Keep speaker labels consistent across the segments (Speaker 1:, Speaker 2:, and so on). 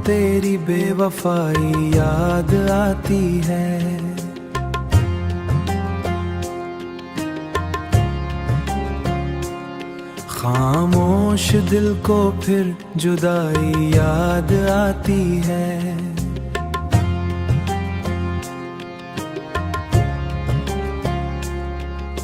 Speaker 1: तेरी बेवफाई याद आती है। खामोश दिल को फिर जुदाई याद आती है।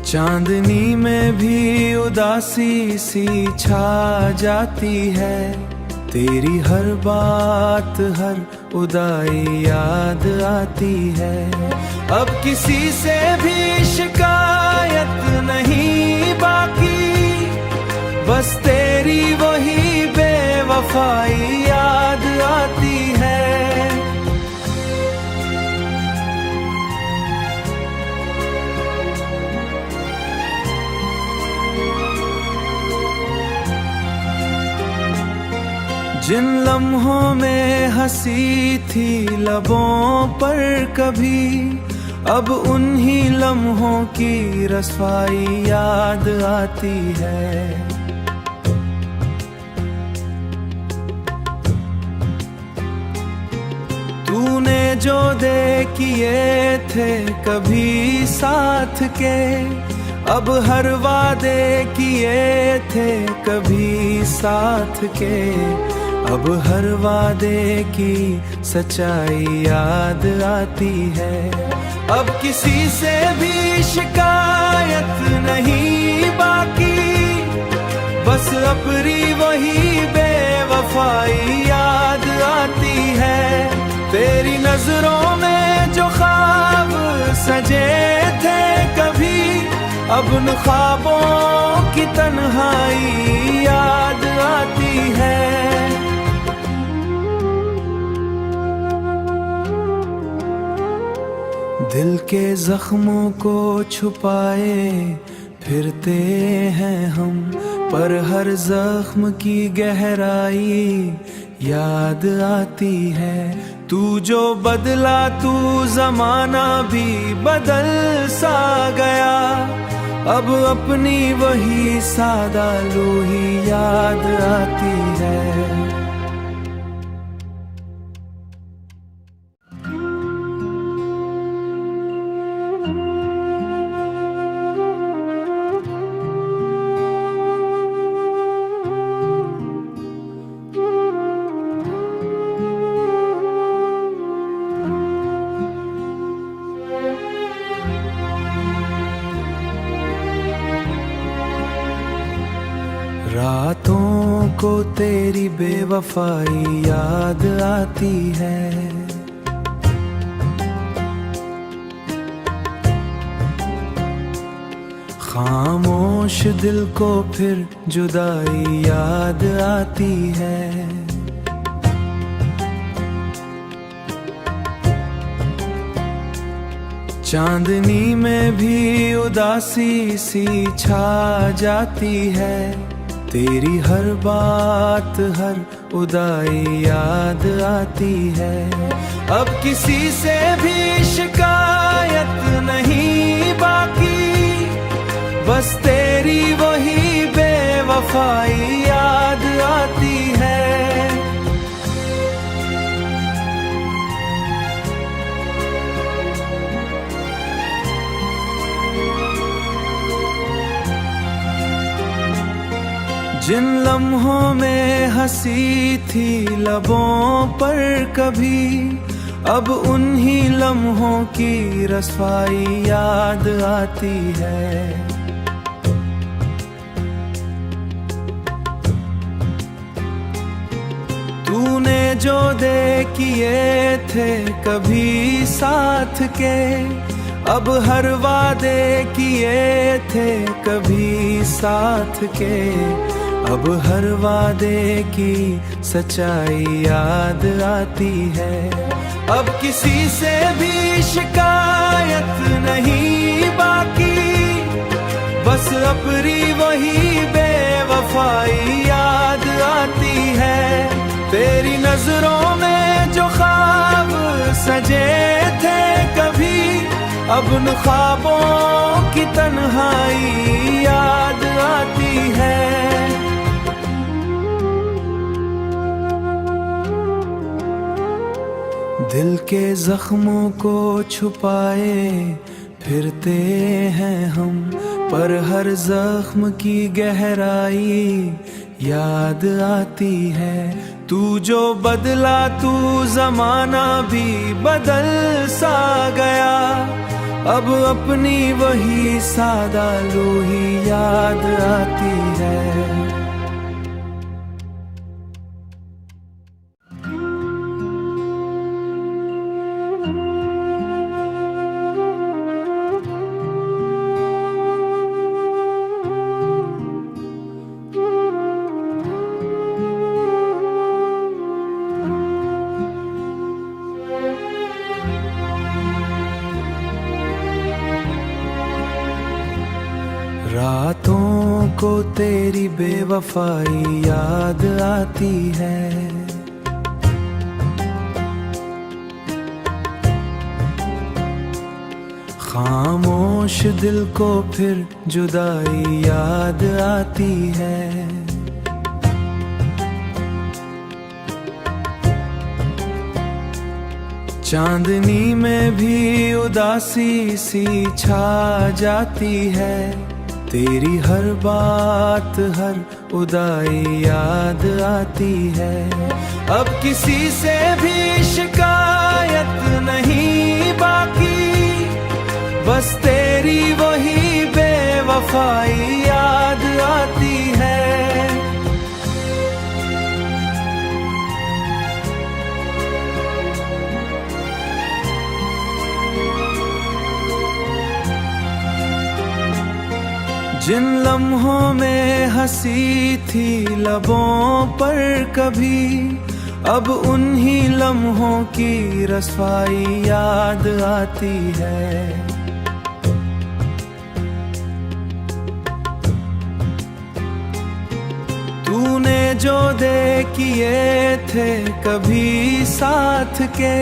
Speaker 1: चांदनी में भी उदासी सी छा जाती है। तेरी हर बात हर उदाई याद आती है। अब किसी से भी शिकायत नहीं बाकी, बस तेरी वही बेवफाई याद आती है। जिन लम्हों में हंसी थी लबों पर कभी, अब उन्हीं लम्हों की रसवाई याद आती है। तूने जो दे किए थे कभी साथ के, अब हर वादे किए थे कभी साथ के, अब हर वादे की सच्चाई याद आती है। अब किसी से भी शिकायत नहीं बाकी, बस अपनी वही बेवफाई याद आती है। तेरी नजरों में जो ख्वाब सजे थे कभी, अब उन ख्वाबों की तन्हाई याद आती है। दिल के जख्मों को छुपाए फिरते हैं हम, पर हर जख्म की गहराई याद आती है। तू जो बदला तू जमाना भी बदल सा गया, अब अपनी वही सादा रूही याद आती है। रातों को तेरी बेवफाई याद आती है। खामोश दिल को फिर जुदाई याद आती है। चांदनी में भी उदासी सी छा जाती है। तेरी हर बात हर उदाई याद आती है। अब किसी से भी शिकायत नहीं बाकी, बस तेरी वही बेवफाई याद आती है। जिन लम्हों में हंसी थी लबों पर कभी, अब उन्हीं लम्हों की रसवाई याद आती है। तूने जो दे किए थे कभी साथ के, अब हर वादे किए थे कभी साथ के, अब हर वादे की सच्चाई याद आती है। अब किसी से भी शिकायत नहीं बाकी, बस अपनी वही बेवफाई याद आती है। तेरी नजरों में जो ख्वाब सजे थे कभी, अब उन ख्वाबों की तन्हाई याद आती है। दिल के जख्मों को छुपाए फिरते हैं हम, पर हर जख्म की गहराई याद आती है। तू जो बदला तू जमाना भी बदल सा गया, अब अपनी वही सादा रूही याद आती है। रातों को तेरी बेवफाई याद आती है, खामोश दिल को फिर जुदाई याद आती है। चांदनी में भी उदासी सी छा जाती है, तेरी हर बात हर उदाई याद आती है। अब किसी से भी शिकायत नहीं बाकी, बस तेरी वही बेवफाई याद आती है। जिन लम्हों में हंसी थी लबों पर कभी, अब उन्हीं लम्हों की रसवाई याद आती है। तूने जो दे किए थे कभी साथ के,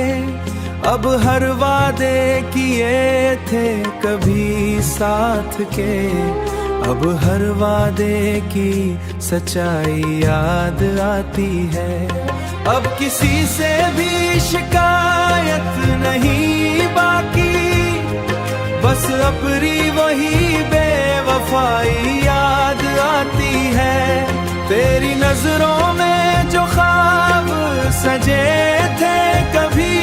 Speaker 1: अब हर वादे किए थे कभी साथ के, अब हर वादे की सच्चाई याद आती है। अब किसी से भी शिकायत नहीं बाकी, बस अपनी वही बेवफाई याद आती है। तेरी नजरों में जो ख्वाब सजे थे कभी,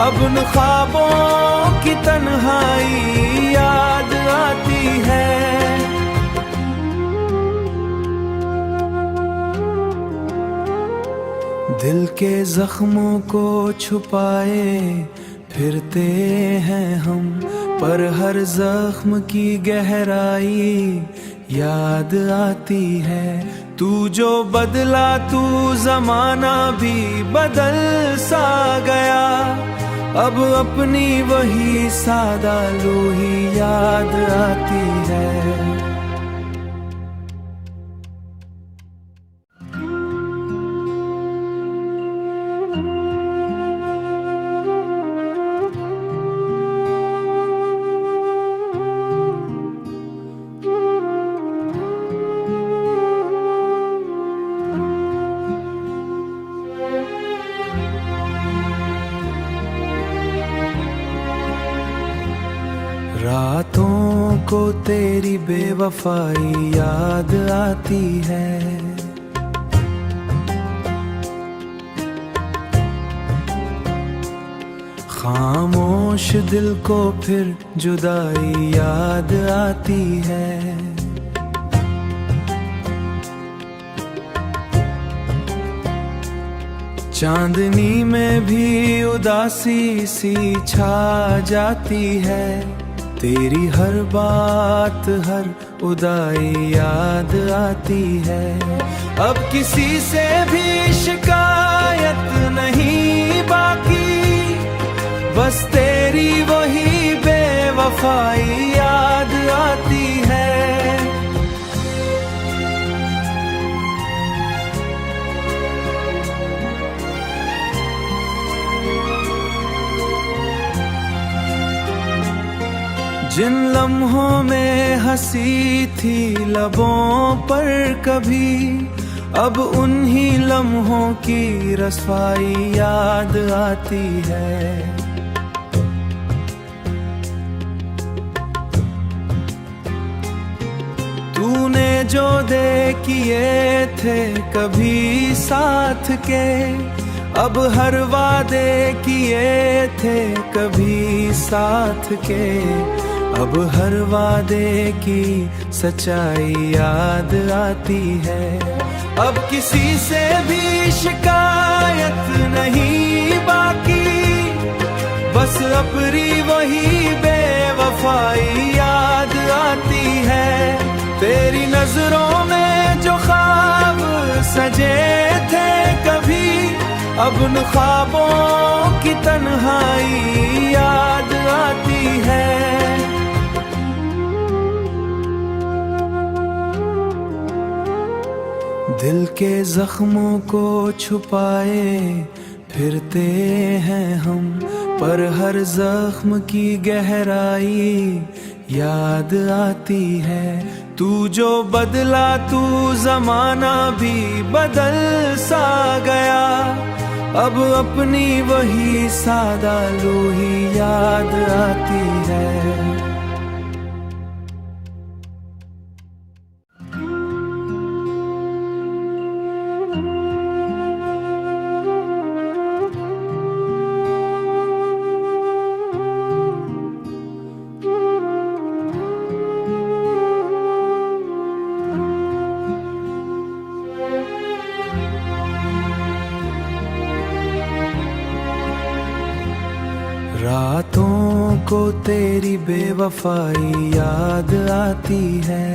Speaker 1: अब उन ख्वाबों की तन्हाई याद आती है। दिल के जख्मों को छुपाए फिरते हैं हम, पर हर जख्म की गहराई याद आती है। तू जो बदला तू जमाना भी बदल सा गया, अब अपनी वही सादा रूही याद आती है। रातों को तेरी बेवफाई याद आती है, खामोश दिल को फिर जुदाई याद आती है। चांदनी में भी उदासी सी छा जाती है, तेरी हर बात हर उदाई याद आती है। अब किसी से भी शिकायत नहीं बाकी, बस तेरी वही बेवफाई याद आती है। जिन लम्हों में हंसी थी लबों पर कभी, अब उन्हीं लम्हों की रसवाई याद आती है। तूने जो दे किए थे कभी साथ के, अब हर वादे किए थे कभी साथ के, अब हर वादे की सच्चाई याद आती है। अब किसी से भी शिकायत नहीं बाकी, बस अपनी वही बेवफाई याद आती है। तेरी नजरों में जो ख्वाब सजे थे कभी, अब उन ख्वाबों की तन्हाई याद आती है। दिल के जख्मों को छुपाए फिरते हैं हम, पर हर जख्म की गहराई याद आती है। तू जो बदला तू जमाना भी बदल सा गया, अब अपनी वही सादा लोही याद आती है। रातों को तेरी बेवफाई याद आती है।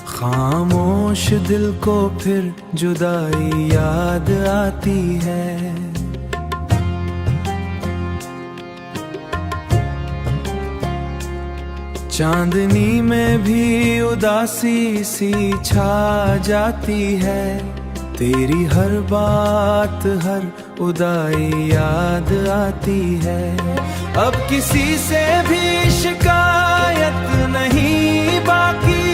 Speaker 1: खामोश दिल को फिर जुदाई याद आती है। चांदनी में भी उदासी सी छा जाती है। तेरी हर बात हर उदाई याद आती है। अब किसी से भी शिकायत नहीं बाकी,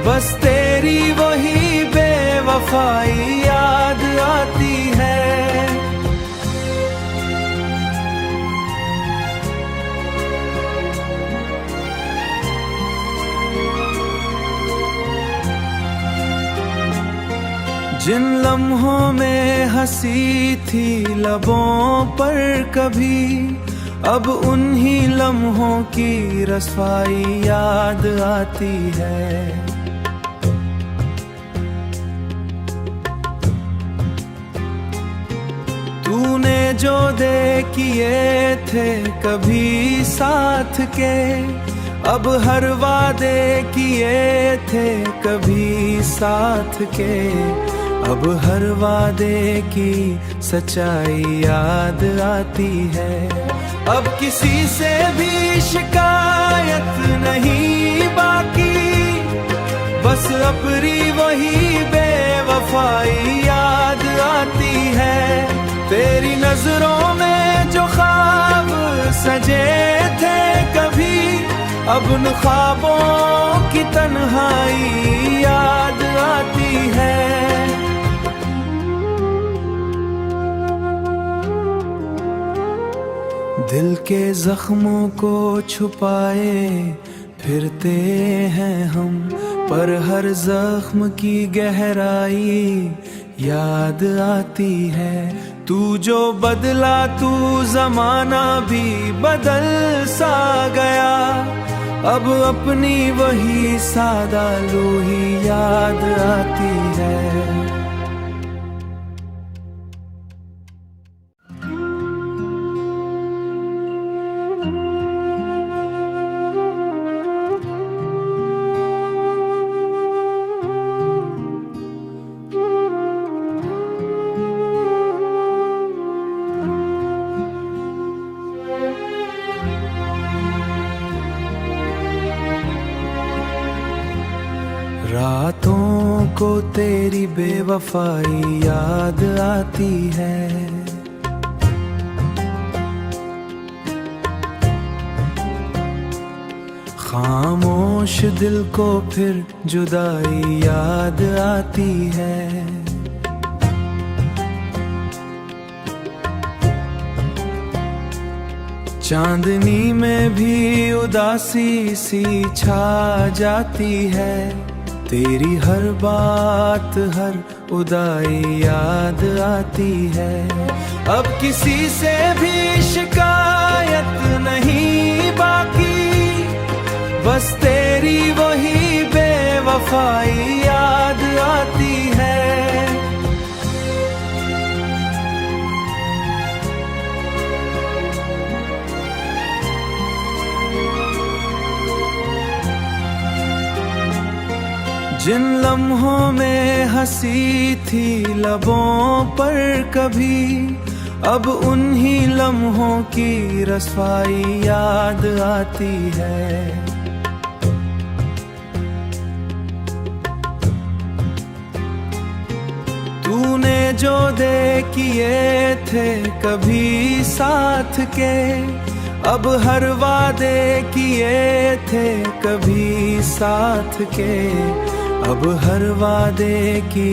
Speaker 1: बस तेरी वही बेवफाई याद आती है। जिन लम्हों में हंसी थी लबों पर कभी, अब उन्हीं लम्हों की रसवाई याद आती है। तूने जो दे किए थे कभी साथ के, अब हर वादे किए थे कभी साथ के, अब हर वादे की सच्चाई याद आती है। अब किसी से भी शिकायत नहीं बाकी, बस अपनी वही बेवफाई याद आती है। तेरी नजरों में जो ख्वाब सजे थे कभी, अब उन ख्वाबों की तन्हाई याद आती है। दिल के जख्मों को छुपाए फिरते हैं हम, पर हर जख्म की गहराई याद आती है। तू जो बदला तू जमाना भी बदल सा गया, अब अपनी वही सादा लोही याद आती है। रातों को तेरी बेवफाई याद आती है। खामोश दिल को फिर जुदाई याद आती है। चांदनी में भी उदासी सी छा जाती है। तेरी हर बात हर उदाई याद आती है। अब किसी से भी शिकायत नहीं बाकी, बस तेरी वही बेवफाई याद आती है। जिन लम्हों में हंसी थी लबों पर कभी, अब उन्हीं लम्हों की रसवाई याद आती है। तूने जो दे किए थे कभी साथ के, अब हर वादे किए थे कभी साथ के, अब हर वादे की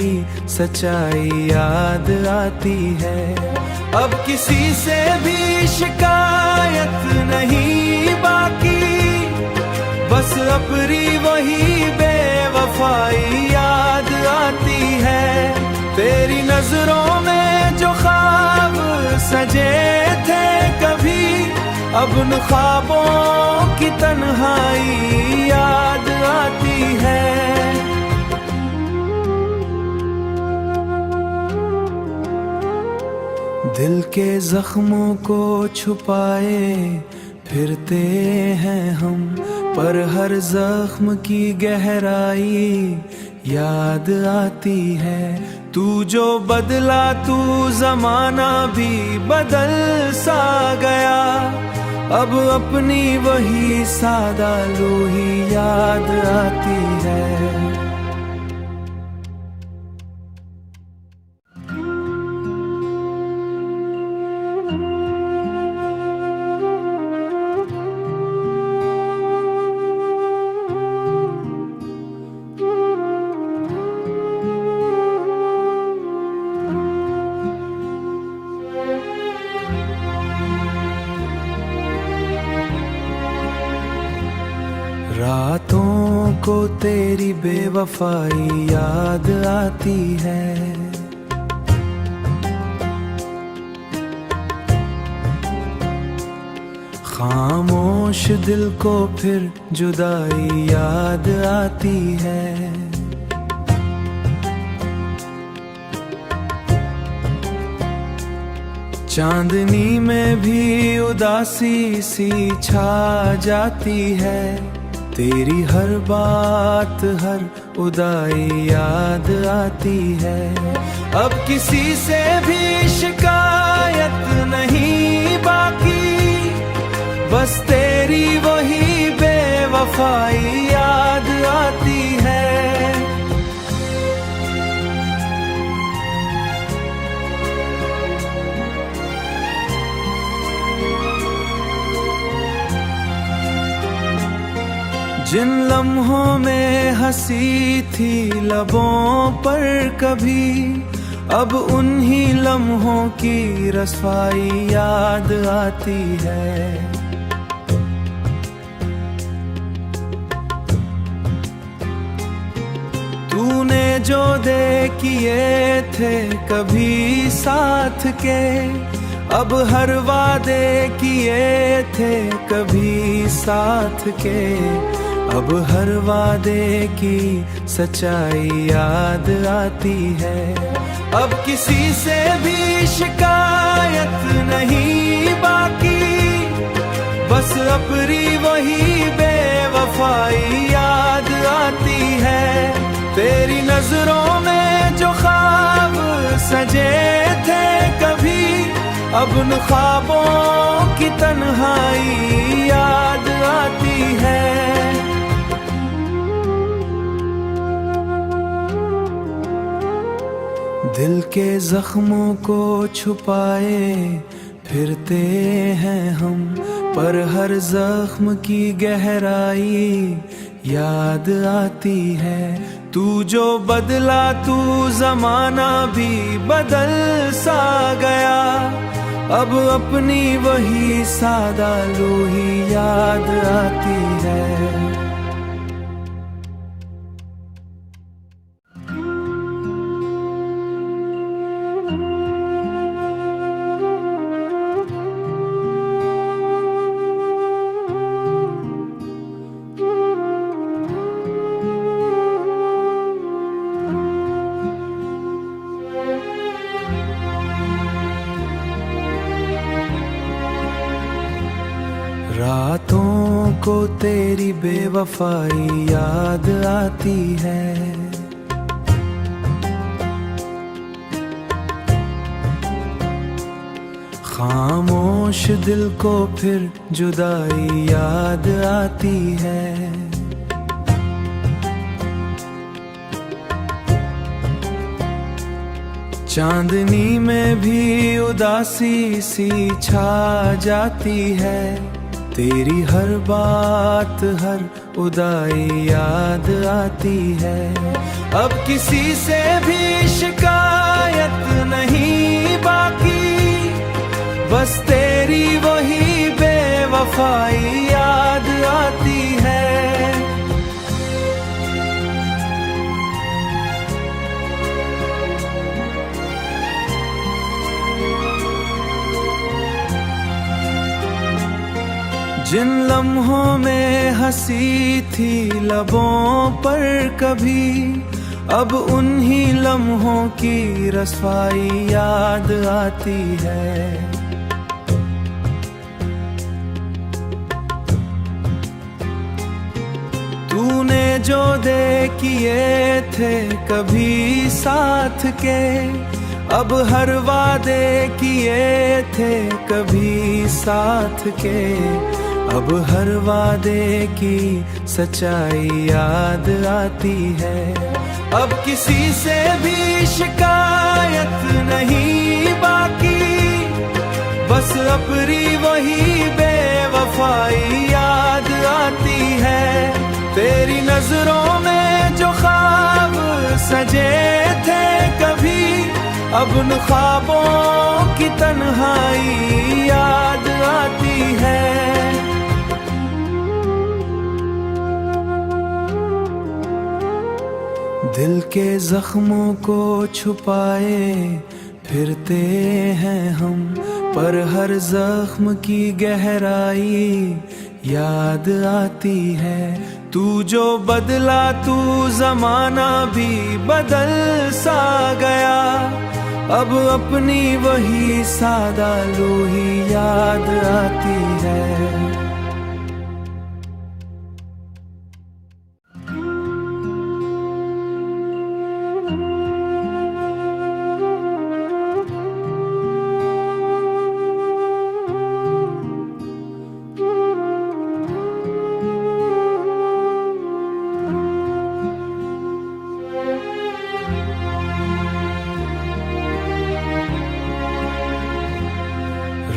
Speaker 1: सच्चाई याद आती है। अब किसी से भी शिकायत नहीं बाकी, बस अपनी वही बेवफाई याद आती है। तेरी नजरों में जो ख्वाब सजे थे कभी, अब उन ख्वाबों की तन्हाई याद आती है। दिल के जख्मों को छुपाए फिरते हैं हम, पर हर जख्म की गहराई याद आती है। तू जो बदला तू जमाना भी बदल सा गया, अब अपनी वही सादा लोही याद आती है। रातों को तेरी बेवफाई याद आती है। खामोश दिल को फिर जुदाई याद आती है। चांदनी में भी उदासी सी छा जाती है। तेरी हर बात हर उदाई याद आती है। अब किसी से भी शिकायत नहीं बाकी, बस तेरी वही बेवफाई याद आती है। जिन लम्हों में हंसी थी लबों पर कभी, अब उन्हीं लम्हों की रसवाई याद आती है। तूने जो दे किए थे कभी साथ के, अब हर वादे किए थे कभी साथ के, अब हर वादे की सच्चाई याद आती है। अब किसी से भी शिकायत नहीं बाकी, बस अपनी वही बेवफाई याद आती है। तेरी नजरों में जो ख्वाब सजे थे कभी, अब उन ख्वाबों की तन्हाई याद आती है। दिल के जख्मों को छुपाए फिरते हैं हम पर हर जख्म की गहराई याद आती है। तू जो बदला तू जमाना भी बदल सा गया। अब अपनी वही सादा लोही याद आती है। रातों को तेरी बेवफाई याद आती है। खामोश दिल को फिर जुदाई याद आती है। चांदनी में भी उदासी सी छा जाती है। तेरी हर बात हर उदाई याद आती है। अब किसी से भी शिकायत नहीं बाकी, बस तेरी वही बेवफाई याद आती है। जिन लम्हों में हंसी थी लबों पर कभी, अब उन्हीं लम्हों की रसवाई याद आती है। तूने जो दे किए थे कभी साथ के, अब हर वादे किए थे कभी साथ के, अब हर वादे की सच्चाई याद आती है। अब किसी से भी शिकायत नहीं बाकी, बस अपनी वही बेवफाई याद आती है। तेरी नजरों में जो ख्वाब सजे थे कभी, अब उन ख्वाबों की तन्हाई याद आती है। दिल के जख्मों को छुपाए फिरते हैं हम, पर हर जख्म की गहराई याद आती है। तू जो बदला तू जमाना भी बदल सा गया। अब अपनी वही सादा लोही याद आती है।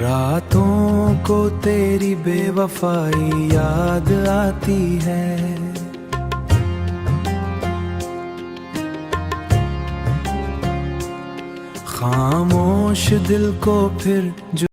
Speaker 1: रातों को तेरी बेवफाई याद आती है। खामोश दिल को फिर